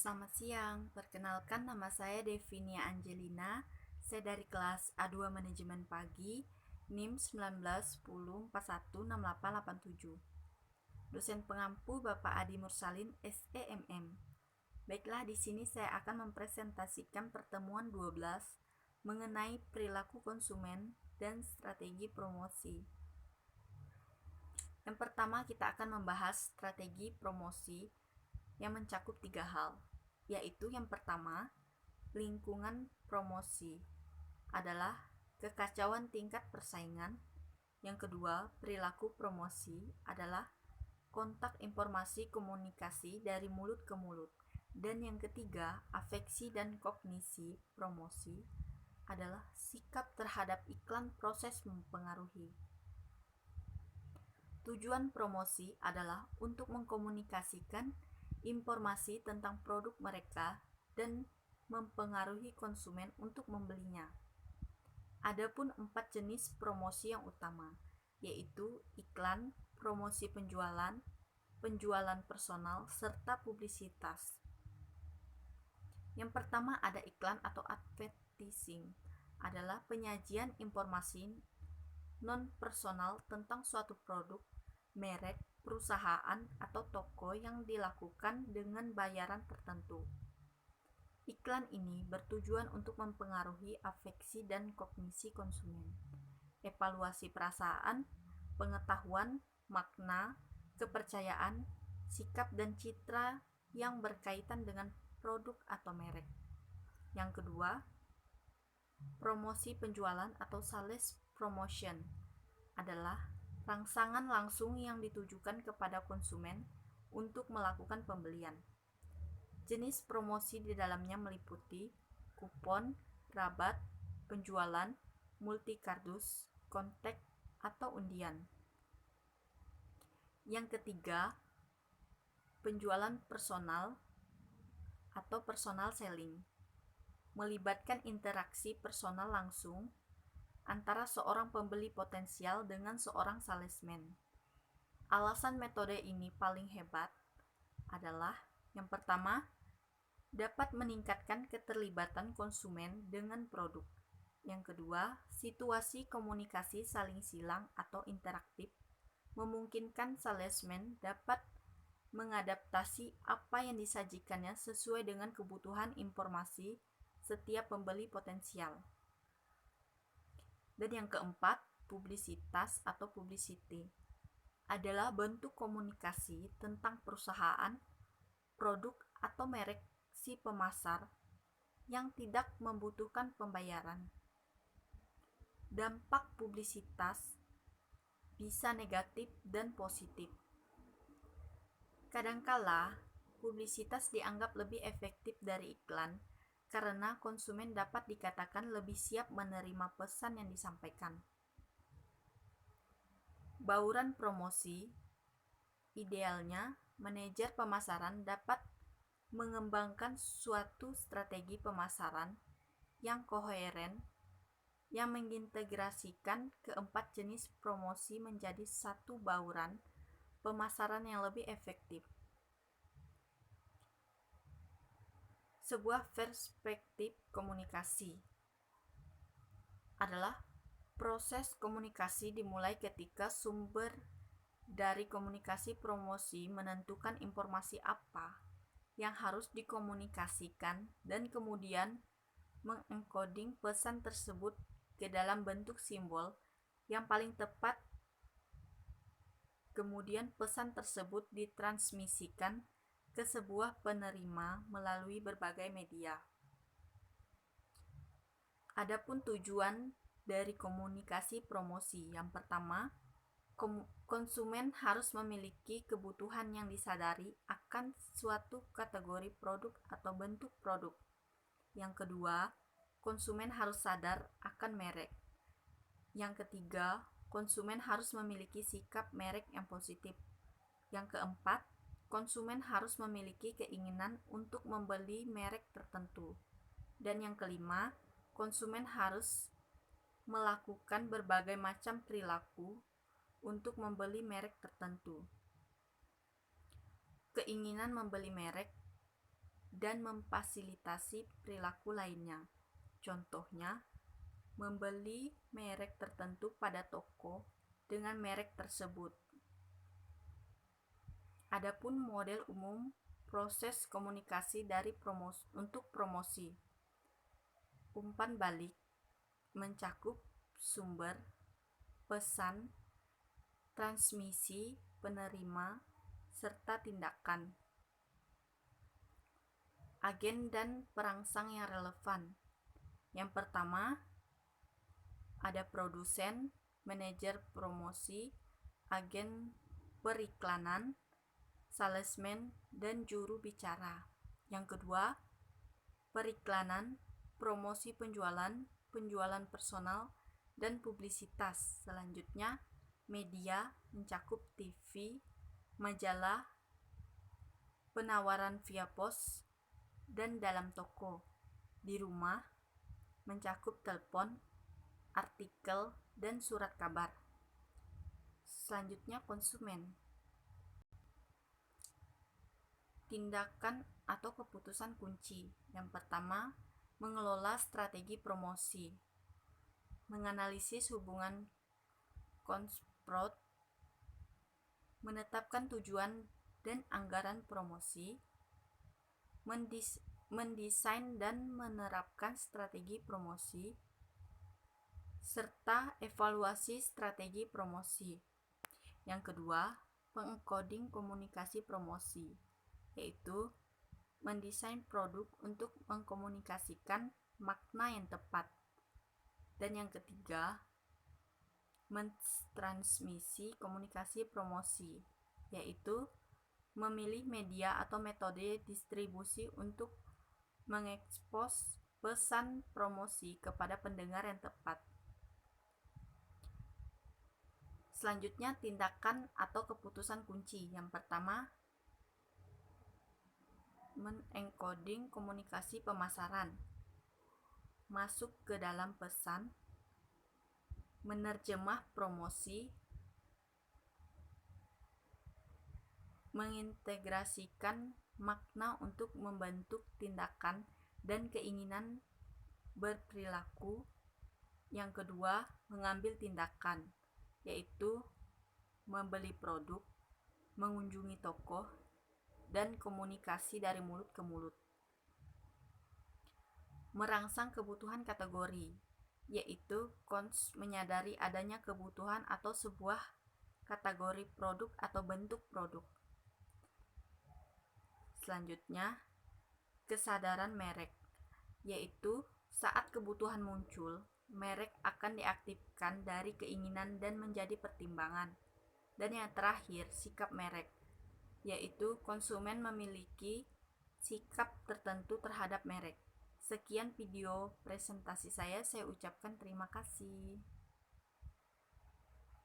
Selamat siang, perkenalkan nama saya Devinia Angelina. Saya dari kelas A2 Manajemen Pagi, NIM 1910416887. Dosen pengampu Bapak Adi Mursalin, SEMM. Baiklah, di sini saya akan mempresentasikan pertemuan 12 mengenai perilaku konsumen dan strategi promosi. Yang pertama, kita akan membahas strategi promosi yang mencakup 3 hal, yaitu yang pertama, lingkungan promosi adalah kekacauan tingkat persaingan. Yang kedua, perilaku promosi adalah kontak informasi komunikasi dari mulut ke mulut. Dan yang ketiga, afeksi dan kognisi promosi adalah sikap terhadap iklan proses mempengaruhi. Tujuan promosi adalah untuk mengkomunikasikan informasi tentang produk mereka dan mempengaruhi konsumen untuk membelinya. Adapun 4 jenis promosi yang utama, yaitu iklan, promosi penjualan, penjualan personal, serta publisitas. Yang pertama ada iklan atau advertising, adalah penyajian informasi non-personal tentang suatu produk, merek, perusahaan, atau toko yang dilakukan dengan bayaran tertentu. Iklan ini bertujuan untuk mempengaruhi afeksi dan kognisi konsumen, evaluasi perasaan, pengetahuan, makna, kepercayaan, sikap dan citra yang berkaitan dengan produk atau merek. Yang kedua, promosi penjualan atau sales promotion adalah rangsangan langsung yang ditujukan kepada konsumen untuk melakukan pembelian. Jenis promosi di dalamnya meliputi kupon, rabat, penjualan, multikardus, kontak, atau undian. Yang ketiga, penjualan personal atau personal selling, melibatkan interaksi personal langsung antara seorang pembeli potensial dengan seorang salesman. Alasan metode ini paling hebat adalah yang pertama, dapat meningkatkan keterlibatan konsumen dengan produk. Yang kedua, situasi komunikasi saling silang atau interaktif memungkinkan salesman dapat mengadaptasi apa yang disajikannya sesuai dengan kebutuhan informasi setiap pembeli potensial. Dan yang keempat, publisitas atau publicity adalah bentuk komunikasi tentang perusahaan, produk, atau merek si pemasar yang tidak membutuhkan pembayaran. Dampak publisitas bisa negatif dan positif. Kadangkala, publisitas dianggap lebih efektif dari iklan karena konsumen dapat dikatakan lebih siap menerima pesan yang disampaikan. Bauran promosi, idealnya manajer pemasaran dapat mengembangkan suatu strategi pemasaran yang koheren yang mengintegrasikan keempat jenis promosi menjadi satu bauran pemasaran yang lebih efektif. Sebuah perspektif komunikasi adalah proses komunikasi dimulai ketika sumber dari komunikasi promosi menentukan informasi apa yang harus dikomunikasikan dan kemudian mengencoding pesan tersebut ke dalam bentuk simbol yang paling tepat. Kemudian pesan tersebut ditransmisikan ke sebuah penerima melalui berbagai media. Adapun tujuan dari komunikasi promosi, yang pertama, konsumen harus memiliki kebutuhan yang disadari akan suatu kategori produk atau bentuk produk. Yang kedua, konsumen harus sadar akan merek. Yang ketiga, konsumen harus memiliki sikap merek yang positif. Yang keempat, konsumen harus memiliki keinginan untuk membeli merek tertentu. Dan yang kelima, konsumen harus melakukan berbagai macam perilaku untuk membeli merek tertentu. Keinginan membeli merek dan memfasilitasi perilaku lainnya. Contohnya, membeli merek tertentu pada toko dengan merek tersebut. Adapun model umum proses komunikasi untuk promosi. Umpan balik mencakup sumber, pesan, transmisi, penerima, serta tindakan. Agen dan perangsang yang relevan. Yang pertama, ada produsen, manajer promosi, agen periklanan, salesman, dan juru bicara. Yang kedua, periklanan, promosi penjualan, penjualan personal, dan publisitas. Selanjutnya, media mencakup TV, majalah, penawaran via pos, dan dalam toko. Di rumah mencakup telepon, artikel, dan surat kabar. Selanjutnya, konsumen. Tindakan atau keputusan kunci. Yang pertama, mengelola strategi promosi. Menganalisis hubungan konspro, menetapkan tujuan dan anggaran promosi, mendesain dan menerapkan strategi promosi, serta evaluasi strategi promosi. Yang kedua, pengencoding komunikasi promosi, yaitu mendesain produk untuk mengkomunikasikan makna yang tepat. Dan yang ketiga, mentransmisi komunikasi promosi, yaitu memilih media atau metode distribusi untuk mengekspos pesan promosi kepada pendengar yang tepat. Selanjutnya, tindakan atau keputusan kunci. Yang pertama, mengencoding komunikasi pemasaran, masuk ke dalam pesan, menerjemah promosi, mengintegrasikan makna untuk membentuk tindakan dan keinginan berperilaku. Yang kedua, mengambil tindakan, yaitu membeli produk, mengunjungi toko, dan komunikasi dari mulut ke mulut. Merangsang kebutuhan kategori, yaitu menyadari adanya kebutuhan atau sebuah kategori produk atau bentuk produk. Selanjutnya, kesadaran merek, yaitu saat kebutuhan muncul, merek akan diaktifkan dari keinginan dan menjadi pertimbangan. Dan yang terakhir, sikap merek, yaitu konsumen memiliki sikap tertentu terhadap merek. Sekian video presentasi saya ucapkan terima kasih.